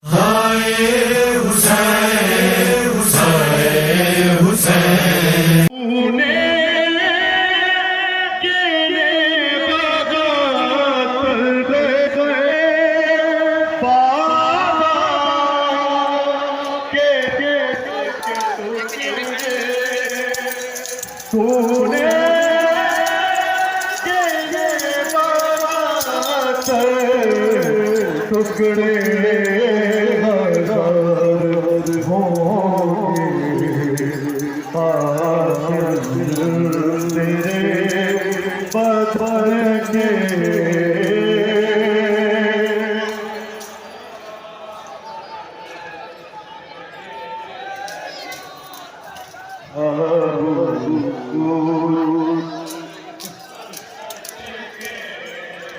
हाय हुसैन हुसैन हुसैन तूने केले बगात दे गए बाबा के तूने केले बगात टुकड़े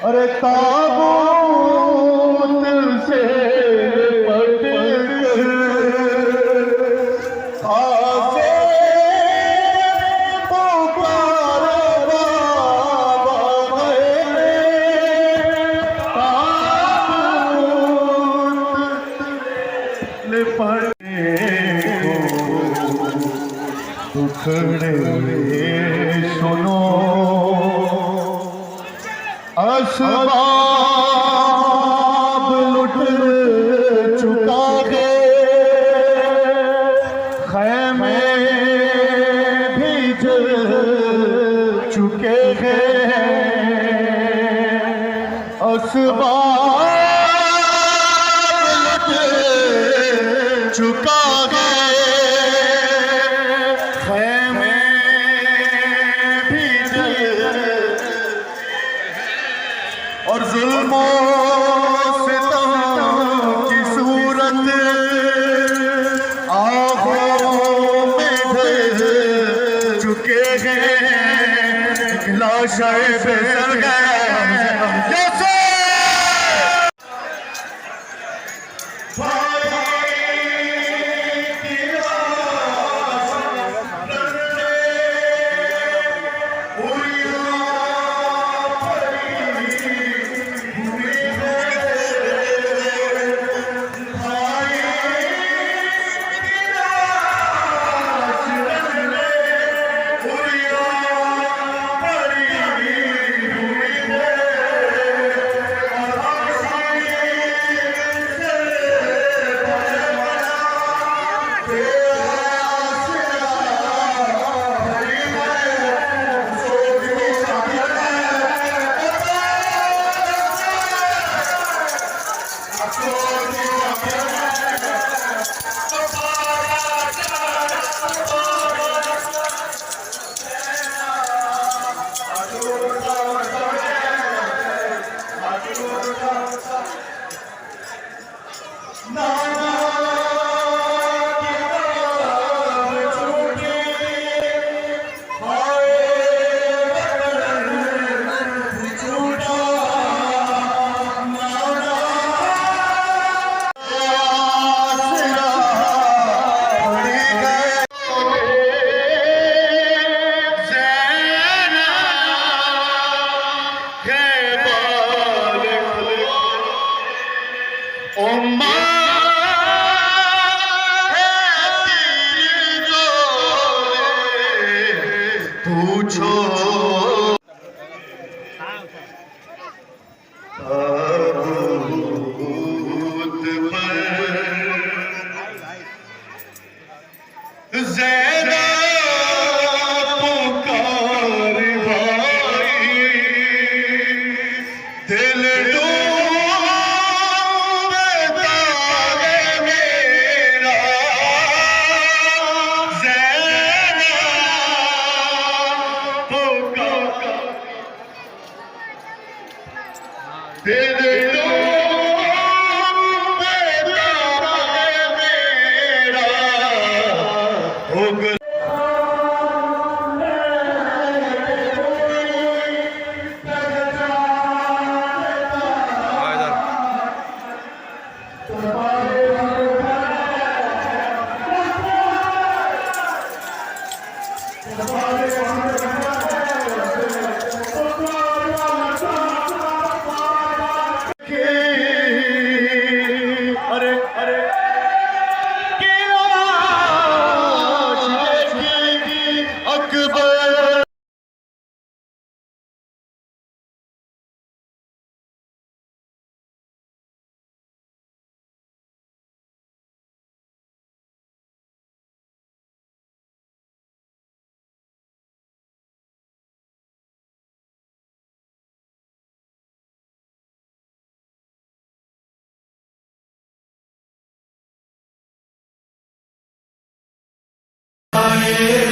अरे ताबूत से पट आसे पुकार बाबा ताबूत लिपटे दुखड़े सुनो असबाब लुट चुका है खैमे भी जल चुके हैं असबाब लुट चुका है खैमे भी जल और जुल्मों सितम की सूरत आँखों में ढल चुके हैं लाशें बिखर गए पूछो ताबूत पर ज़ैनब पुकार भाई दिल डूबता है मेरा दिल डूबता है मेरा हो गया हाय